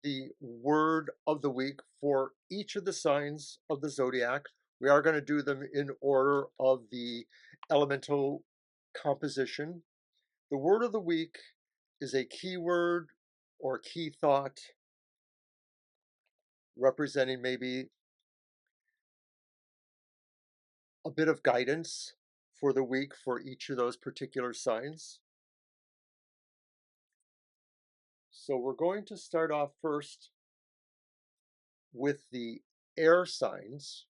the word of the week for each of the signs of the zodiac. We are going to do them in order of the elemental composition. The word of the week is a keyword or key thought representing maybe a bit of guidance for the week for each of those particular signs. So we're going to start off first with the air signs.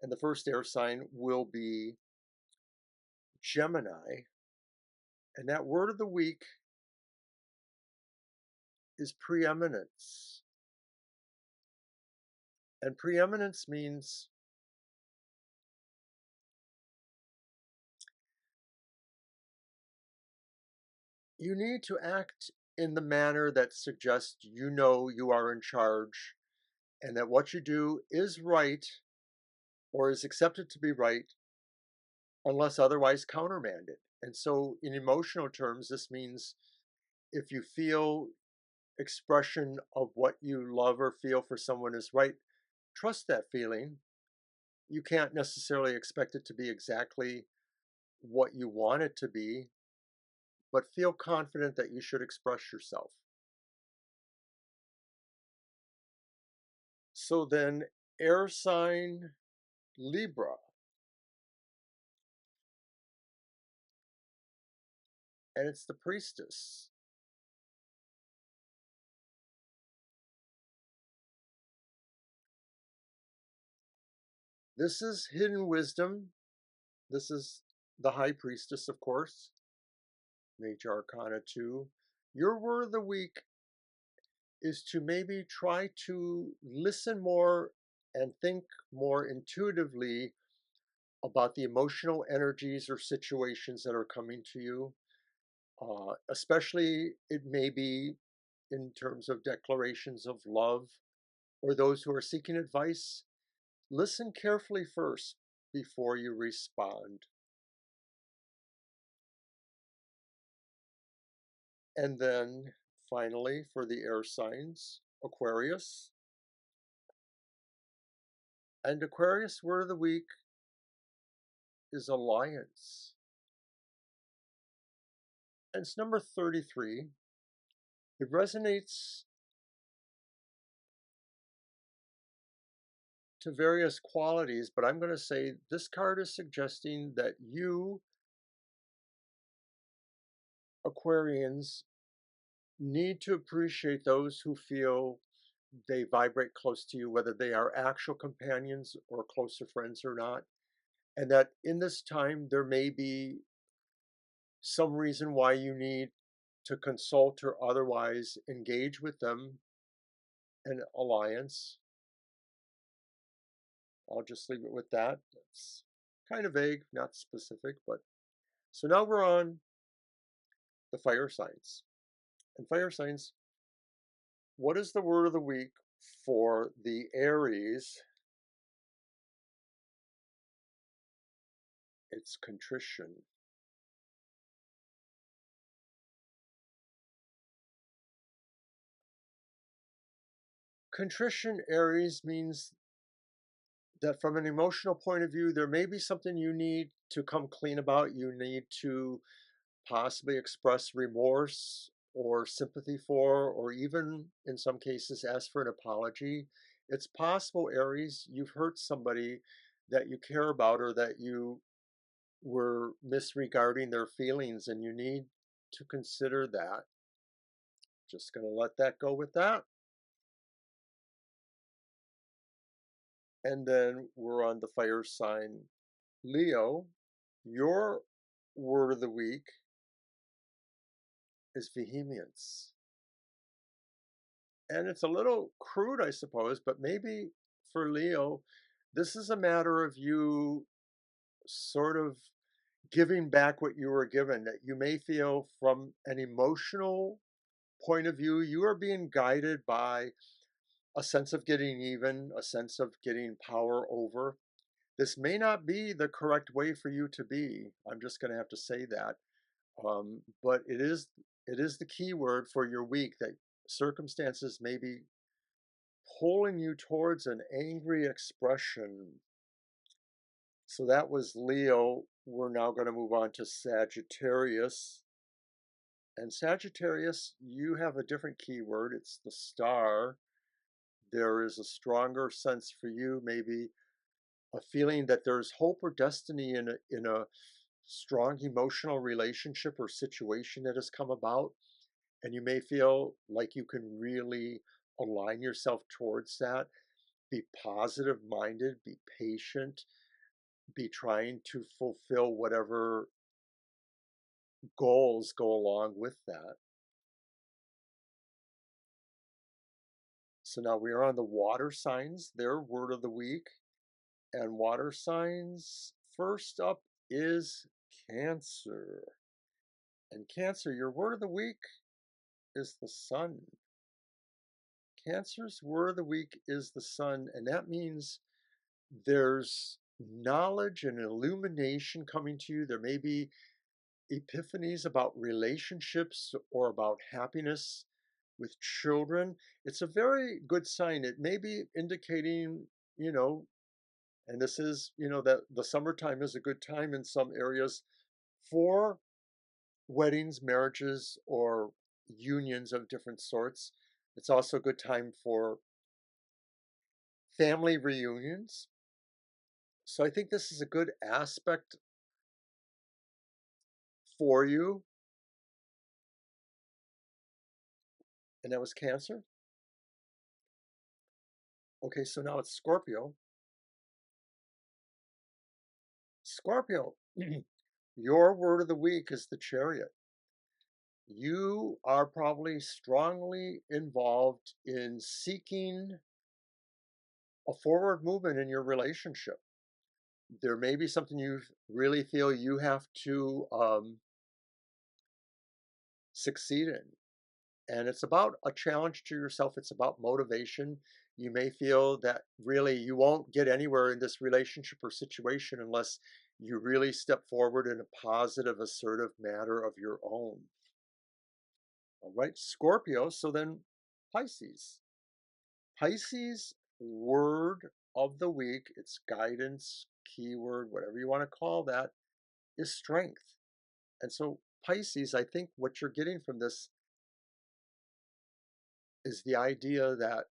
And the first air sign will be Gemini. And that word of the week is preeminence. And preeminence means you need to act in the manner that suggests you know you are in charge and that what you do is right or is accepted to be right unless otherwise countermanded. And so, in emotional terms, this means if you feel expression of what you love or feel for someone is right, trust that feeling. You can't necessarily expect it to be exactly what you want it to be, but feel confident that you should express yourself. So then, air sign Libra, and it's the priestess. This is hidden wisdom. This is the high priestess, of course, Major Arcana 2. Your word of the week is to maybe try to listen more and think more intuitively about the emotional energies or situations that are coming to you. Especially, it may be in terms of declarations of love or those who are seeking advice. Listen carefully first before you respond. And then finally, for the air signs, Aquarius. And Aquarius word of the week is alliance. And it's number 33. It resonates to various qualities, but I'm going to say this card is suggesting that you, Aquarians, need to appreciate those who feel they vibrate close to you, whether they are actual companions or closer friends or not. And that in this time, there may be some reason why you need to consult or otherwise engage with them in alliance. I'll just leave it with that. It's kind of vague, not specific, but so now we're on the fire signs. And fire signs, what is the word of the week for the Aries? It's contrition. Contrition, Aries, means that from an emotional point of view, there may be something you need to come clean about. You need to possibly express remorse or sympathy for, or even in some cases ask for an apology. It's possible, Aries, you've hurt somebody that you care about or that you were misregarding their feelings, and you need to consider that. Just going to let that go with that. And then we're on the fire sign Leo. Your word of the week is vehemence. And it's a little crude, I suppose, but maybe for Leo, this is a matter of you sort of giving back what you were given, that you may feel from an emotional point of view, you are being guided by a sense of getting even, a sense of getting power over. This may not be the correct way for you to be. I'm just going to have to say that. But it is the key word for your week, that circumstances may be pulling you towards an angry expression. So that was Leo. We're now going to move on to Sagittarius. And Sagittarius, you have a different keyword. It's the star. There is a stronger sense for you, maybe a feeling that there's hope or destiny in a strong emotional relationship or situation that has come about. And you may feel like you can really align yourself towards that. Be positive minded, be patient, be trying to fulfill whatever goals go along with that. So now we are on the water signs, their word of the week. And water signs, first up is Cancer. And Cancer, your word of the week is the sun. Cancer's word of the week is the sun, and that means there's knowledge and illumination coming to you. There may be epiphanies about relationships or about happiness with children. It's a very good sign. It may be indicating, you know, and this is, that the summertime is a good time in some areas for weddings, marriages, or unions of different sorts. It's also a good time for family reunions. So I think this is a good aspect for you. And that was Cancer. Okay, so now it's Scorpio. Scorpio, your word of the week is the Chariot. You are probably strongly involved in seeking a forward movement in your relationship. There may be something you really feel you have to succeed in. And it's about a challenge to yourself. It's about motivation. You may feel that really you won't get anywhere in this relationship or situation unless you really step forward in a positive, assertive manner of your own. All right, Scorpio. So then Pisces. Pisces word of the week, its guidance, keyword, whatever you want to call that, is strength. And so Pisces, I think what you're getting from this is the idea that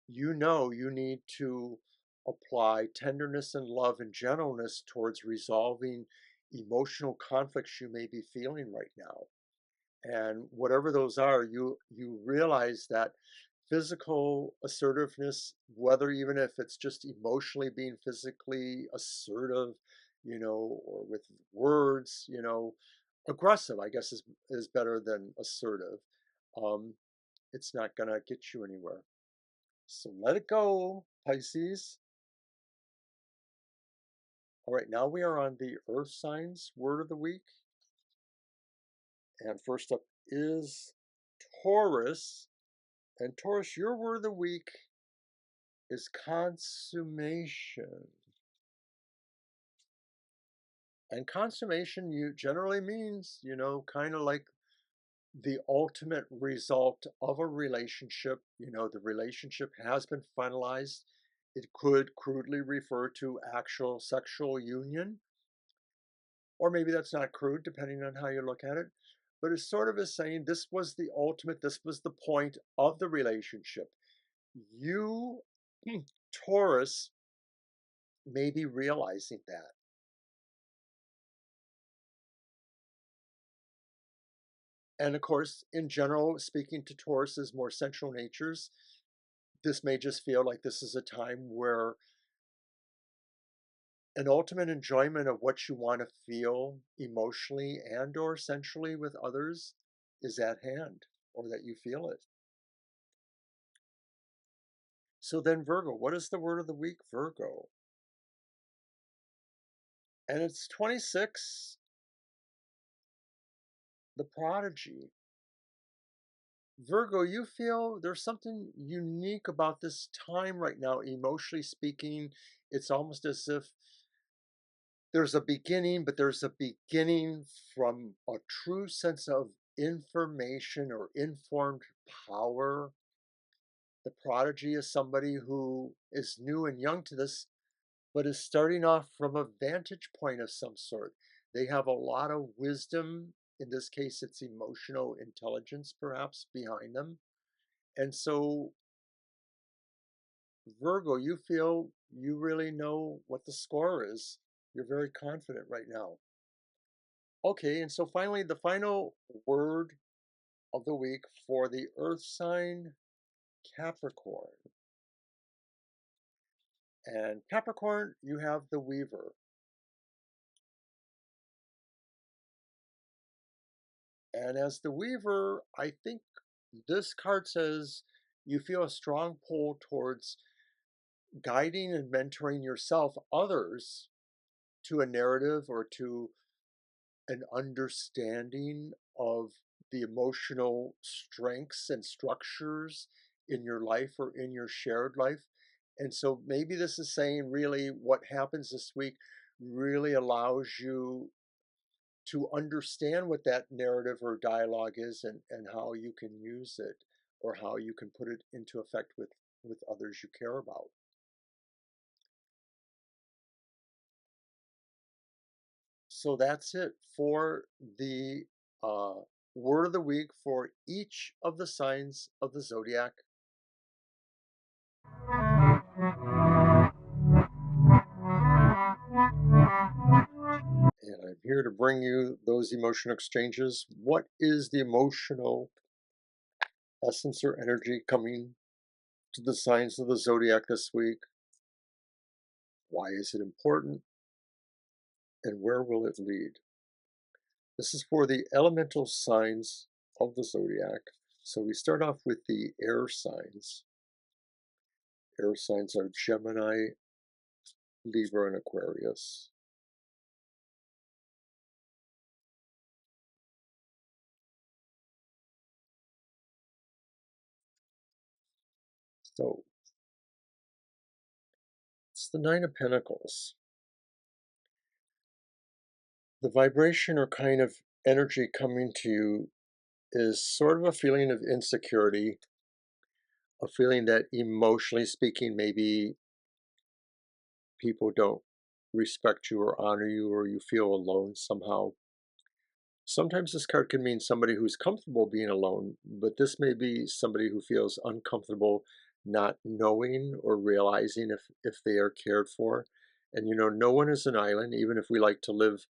you need to apply tenderness and love and gentleness towards resolving emotional conflicts you may be feeling right now. And whatever those are, you realize that physical assertiveness, whether even if it's just emotionally being physically assertive, or with words, aggressive, I guess is better than assertive. Um, it's not gonna get you anywhere. So let it go, Pisces. All right, now we are on the Earth signs word of the week. And first up is Taurus. And Taurus, your word of the week is consummation. And consummation generally means, kind of like the ultimate result of a relationship. The relationship has been finalized. It could crudely refer to actual sexual union, or maybe that's not crude, depending on how you look at it. But it's sort of as saying this was the ultimate, this was the point of the relationship. You, Taurus, may be realizing that. And of course, in general, speaking to Taurus's more central natures, this may just feel like this is a time where an ultimate enjoyment of what you want to feel emotionally and or sensually with others is at hand, or that you feel it. So then Virgo, what is the word of the week, Virgo? And it's 26, the prodigy. Virgo, you feel there's something unique about this time right now, emotionally speaking. It's almost as if there's a beginning, but there's a beginning from a true sense of information or informed power. The prodigy is somebody who is new and young to this, but is starting off from a vantage point of some sort. They have a lot of wisdom. In this case, it's emotional intelligence, perhaps, behind them. And so, Virgo, you feel you really know what the score is. You're very confident right now. Okay, and so finally, the final word of the week for the Earth sign Capricorn. And Capricorn, you have the Weaver. And as the Weaver, I think this card says you feel a strong pull towards guiding and mentoring yourself, others, to a narrative or to an understanding of the emotional strengths and structures in your life or in your shared life. And so maybe this is saying really what happens this week really allows you to understand what that narrative or dialogue is, and how you can use it or how you can put it into effect with others you care about. So that's it for the word of the week for each of the signs of the zodiac. And I'm here to bring you those emotional exchanges. What is the emotional essence or energy coming to the signs of the zodiac this week? Why is it important? And where will it lead? This is for the elemental signs of the zodiac. So we start off with the air signs. Air signs are Gemini, Libra, and Aquarius. So it's the Nine of Pentacles. The vibration or kind of energy coming to you is sort of a feeling of insecurity, a feeling that emotionally speaking, maybe people don't respect you or honor you, or you feel alone somehow. Sometimes this card can mean somebody who's comfortable being alone, but this may be somebody who feels uncomfortable not knowing or realizing if they are cared for. And no one is an island. Even if we like to live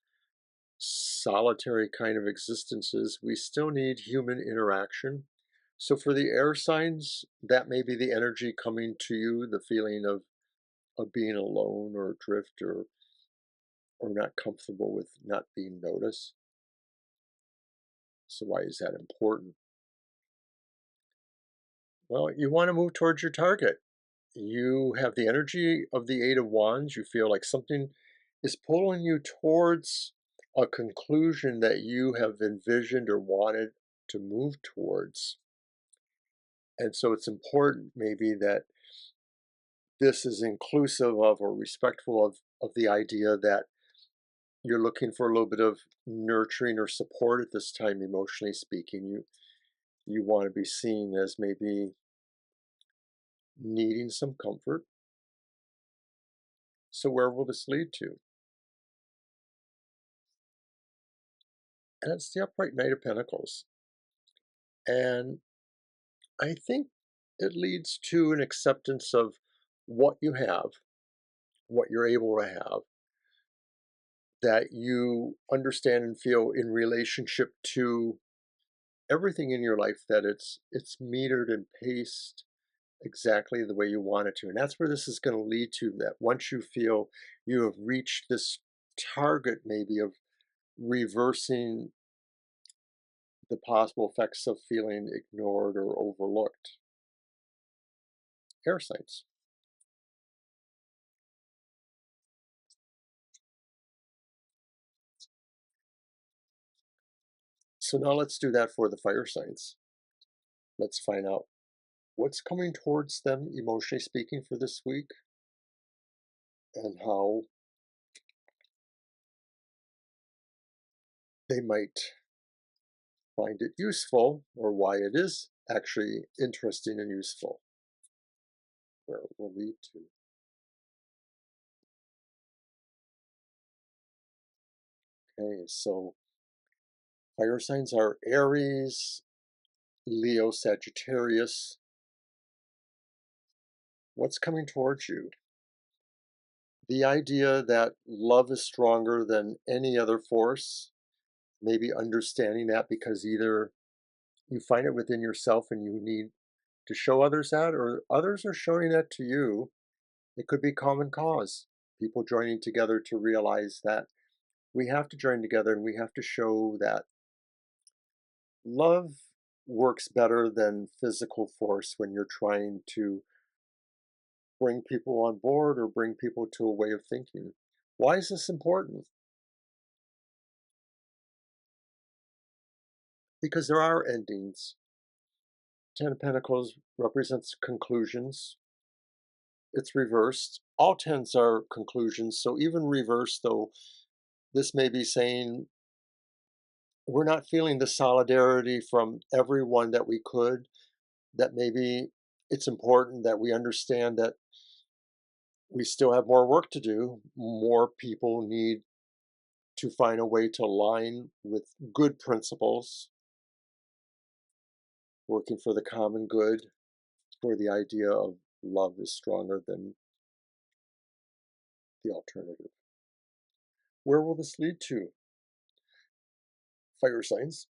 solitary kind of existences, we still need human interaction. So for the air signs, that may be the energy coming to you, the feeling of being alone or adrift, or not comfortable with not being noticed. So why is that important? Well, you want to move towards your target. You have the energy of the Eight of Wands. You feel like something is pulling you towards a conclusion that you have envisioned or wanted to move towards. And so it's important maybe that this is inclusive of or respectful of the idea that you're looking for a little bit of nurturing or support at this time, emotionally speaking. You want to be seen as maybe needing some comfort. So where will this lead to? And it's the upright Knight of Pentacles. And I think it leads to an acceptance of what you have, what you're able to have, that you understand and feel in relationship to everything in your life, that it's metered and paced exactly the way you want it to. And that's where this is going to lead to, that once you feel you have reached this target maybe of reversing the possible effects of feeling ignored or overlooked. Air signs. So now let's do that for the fire signs. Let's find out what's coming towards them, emotionally speaking, for this week, and how they might find it useful, or why it is actually interesting and useful, where it will lead to. Okay, so fire signs are Aries, Leo, Sagittarius. What's coming towards you? The idea that love is stronger than any other force, maybe understanding that because either you find it within yourself and you need to show others that, or others are showing that to you. It could be common cause, people joining together to realize that we have to join together and we have to show that love works better than physical force when you're trying to bring people on board or bring people to a way of thinking. Why is this important? Because there are endings. Ten of Pentacles represents conclusions. It's reversed. All tens are conclusions, so even reversed, though, this may be saying we're not feeling the solidarity from everyone that we could, that maybe it's important that we understand that we still have more work to do. More people need to find a way to align with good principles, working for the common good, where the idea of love is stronger than the alternative. Where will this lead to? Fire signs.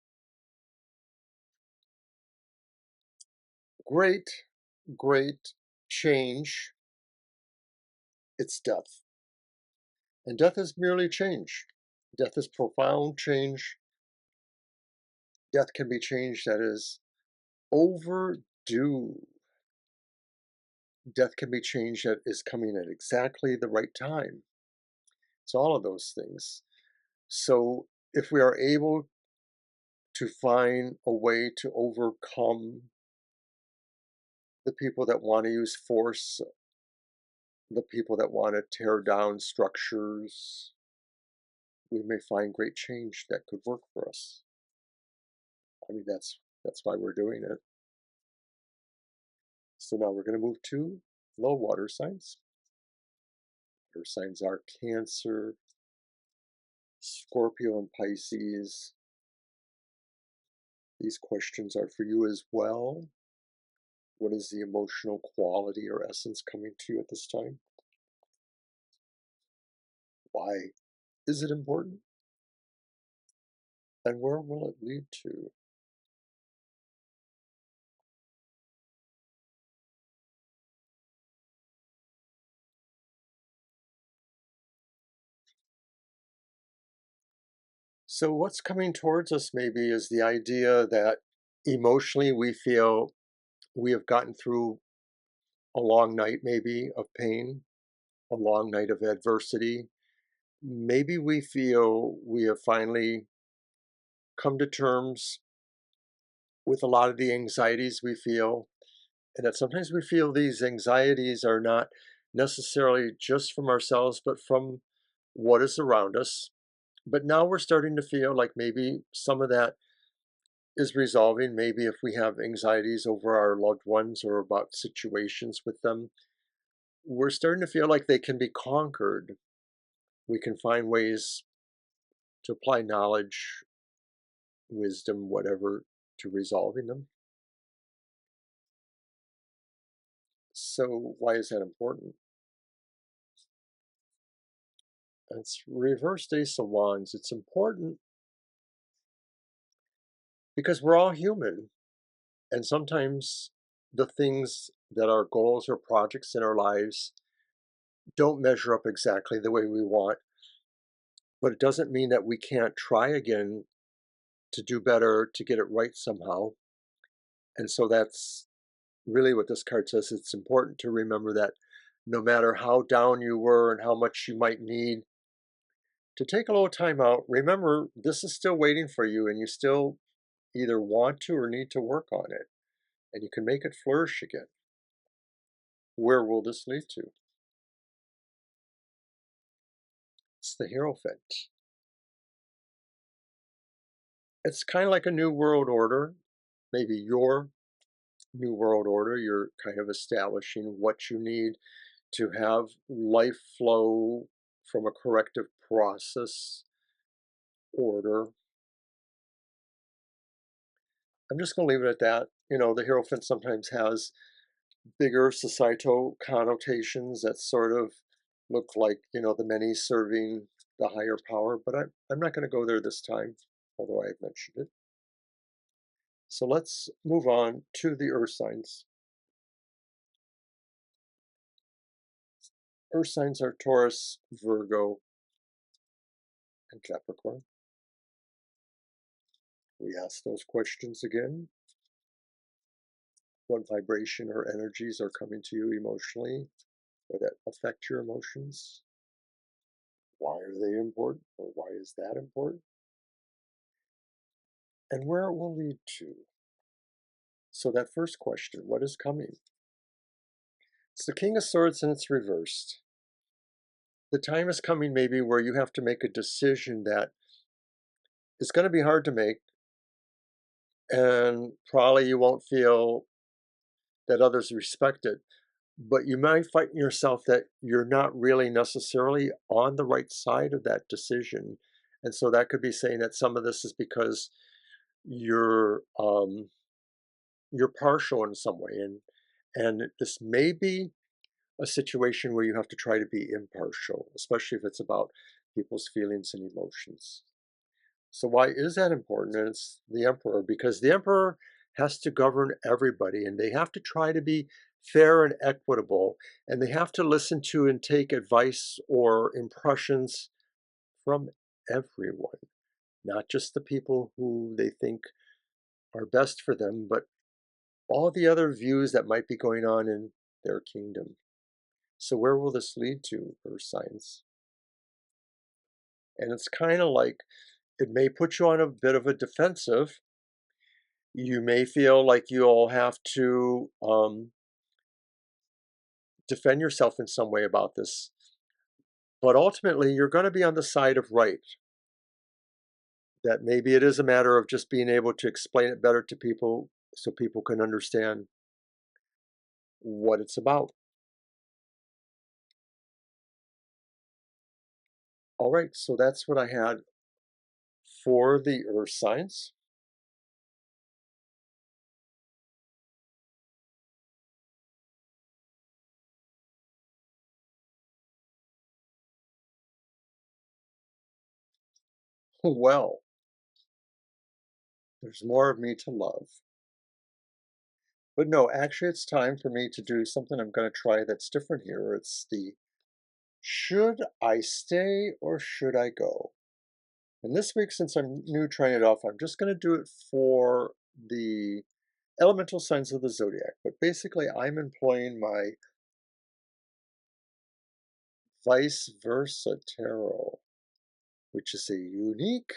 Great, great change. It's death. And death is merely change. Death is profound change. Death can be change that is overdue. Death can be change that is coming at exactly the right time. It's all of those things. So if we are able to find a way to overcome the people that want to use force, the people that want to tear down structures, we may find great change that could work for us. I mean, that's why we're doing it. So now we're going to move to low water signs. Water signs are Cancer, Scorpio, and Pisces. These questions are for you as well. What is the emotional quality or essence coming to you at this time? Why is it important? And where will it lead to? So what's coming towards us maybe is the idea that emotionally we feel we have gotten through a long night maybe of pain, a long night of adversity. Maybe we feel we have finally come to terms with a lot of the anxieties we feel, and that sometimes we feel these anxieties are not necessarily just from ourselves, but from what is around us. But now we're starting to feel like maybe some of that is resolving. Maybe if we have anxieties over our loved ones or about situations with them, we're starting to feel like they can be conquered. We can find ways to apply knowledge, wisdom, whatever, to resolving them. So why is that important? It's reversed Ace of Wands. It's important because we're all human, and sometimes the things that are goals or projects in our lives don't measure up exactly the way we want, but it doesn't mean that we can't try again to do better, to get it right somehow. And so that's really what this card says. It's important to remember that no matter how down you were and how much you might need to take a little time out, remember this is still waiting for you, and you still either want to or need to work on it, and you can make it flourish again. Where will this lead to? It's the Hierophant. It's kind of like a new world order, maybe your new world order. You're kind of establishing what you need to have life flow from a corrective process order. I'm just going to leave it at that. You know, the Hierophant sometimes has bigger societal connotations that sort of look like, you know, the many serving the higher power, but I'm not going to go there this time, although I have mentioned it. So let's move on to the earth signs. Earth signs are Taurus, Virgo, and Capricorn. We ask those questions again. What vibration or energies are coming to you emotionally, or that affect your emotions? Why are they important, or why is that important? And where it will lead to. So that first question, what is coming? It's the King of Swords and it's reversed. The time is coming maybe where you have to make a decision that is going to be hard to make, and probably you won't feel that others respect it, but you might find yourself that you're not really necessarily on the right side of that decision. And so that could be saying that some of this is because you're you're partial in some way, and this may be a situation where you have to try to be impartial, especially if it's about people's feelings and emotions. So why is that important? And it's the emperor, because the emperor has to govern everybody, and they have to try to be fair and equitable, and they have to listen to and take advice or impressions from everyone, not just the people who they think are best for them, but all the other views that might be going on in their kingdom. So where will this lead to, earth signs? And it's kind of like it may put you on a bit of a defensive. You may feel like you'll have to defend yourself in some way about this, but ultimately you're going to be on the side of right. That maybe it is a matter of just being able to explain it better to people so people can understand what it's about. All right, so that's what I had for the earth signs. Well, there's more of me to love. But no, actually, it's time for me to do something I'm going to try that's different here. It's the should I stay or should I go? And this week, since I'm new trying it off, I'm just going to do it for the elemental signs of the zodiac. But basically, I'm employing my vice versa tarot, which is a unique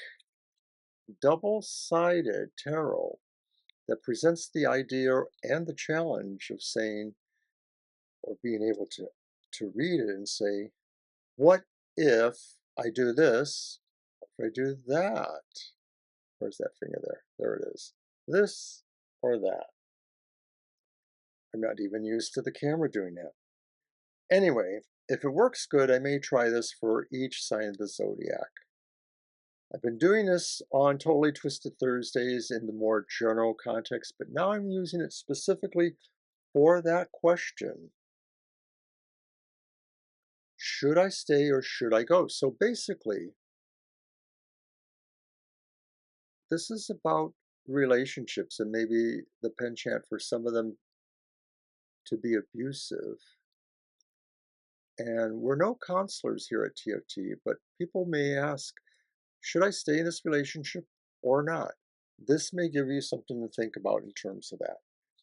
double-sided tarot that presents the idea and the challenge of saying, or being able to read it and say, what if I do this, if I do that? Where's that finger there? There it is. This or that. I'm not even used to the camera doing that. Anyway, if it works good, I may try this for each sign of the zodiac. I've been doing this on Totally Twisted Thursdays in the more general context, but now I'm using it specifically for that question. Should I stay or should I go? So basically, this is about relationships and maybe the penchant for some of them to be abusive. And we're no counselors here at TFT, but people may ask, should I stay in this relationship or not? This may give you something to think about in terms of that.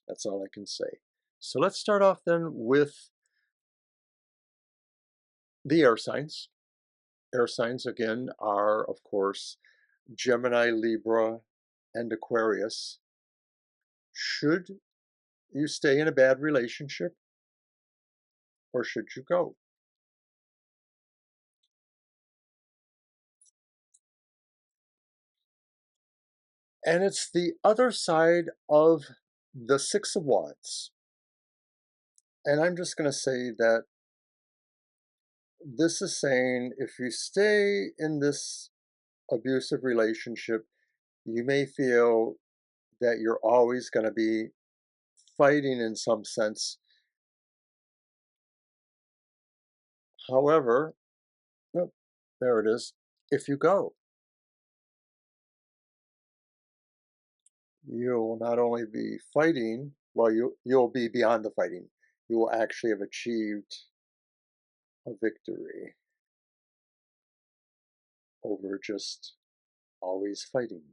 That's all I can say. So let's start off then with the air signs. Air signs, again, are, of course, Gemini, Libra, and Aquarius. Should you stay in a bad relationship or should you go? And it's the other side of the Six of Wands. And I'm just going to say that this is saying if you stay in this abusive relationship, you may feel that you're always going to be fighting in some sense. However, oh, there it is. If you go, you'll not only be fighting, well, you'll be beyond the fighting. You will actually have achieved a victory over just always fighting.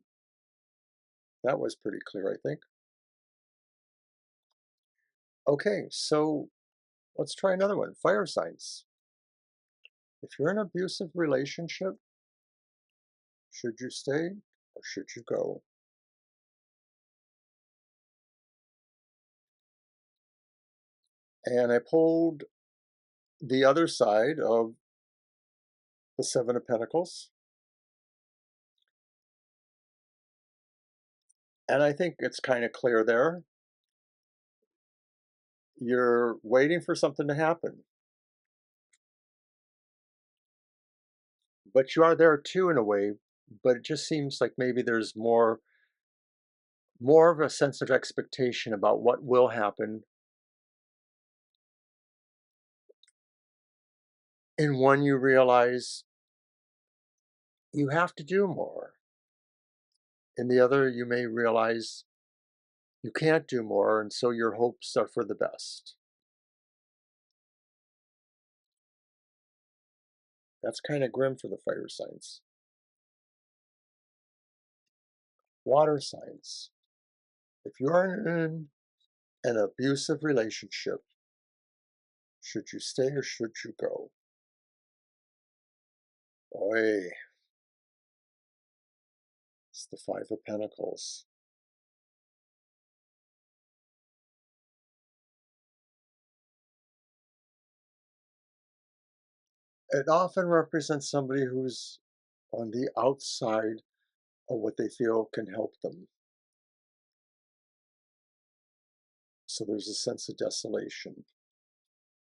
That was pretty clear, I think. Okay, so let's try another one. Fire signs. If you're in an abusive relationship, should you stay or should you go? And I pulled the other side of the Seven of Pentacles. And I think it's kind of clear there. You're waiting for something to happen. But you are there too in a way, but it just seems like maybe there's more of a sense of expectation about what will happen. And when you realize you have to do more. In the other, you may realize you can't do more, and so your hopes are for the best. That's kind of grim for the fire signs. Water signs. If you are in an abusive relationship, should you stay or should you go? Oy. It's the Five of Pentacles. It often represents somebody who's on the outside of what they feel can help them. So there's a sense of desolation.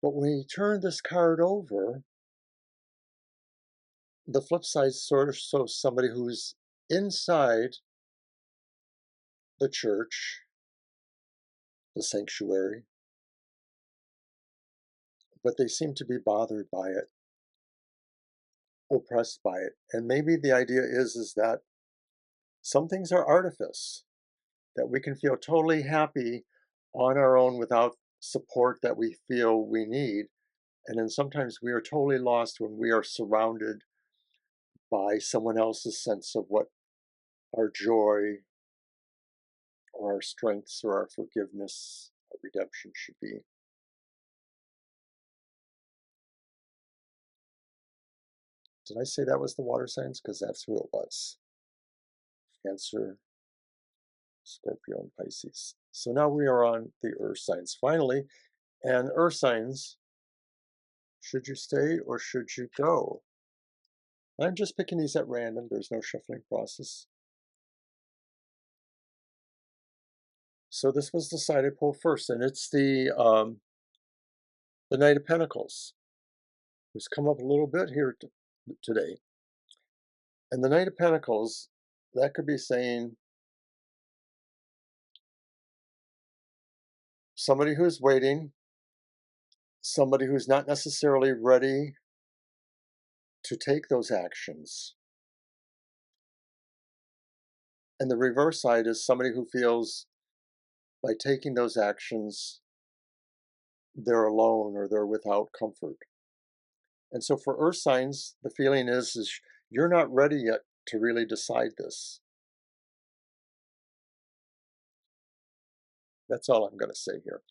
But when you turn this card over, the flip side sort of shows somebody who's inside the church, the sanctuary, but they seem to be bothered by it, oppressed by it. And maybe the idea is that some things are artifice, that we can feel totally happy on our own without support that we feel we need. And then sometimes we are totally lost when we are surrounded by someone else's sense of what our joy or our strengths or our forgiveness or redemption should be. Did I say that was the water signs? Because that's who it was. Cancer, Scorpio, and Pisces. So now we are on the earth signs finally. And earth signs, should you stay or should you go? I'm just picking these at random. There's no shuffling process. So this was the side I pulled first, and it's the Knight of Pentacles, who's come up a little bit here today. And the Knight of Pentacles, that could be saying somebody who's waiting, somebody who's not necessarily ready to take those actions. And the reverse side is somebody who feels by taking those actions, they're alone or they're without comfort. And so for earth signs, the feeling is you're not ready yet to really decide this. That's all I'm going to say here.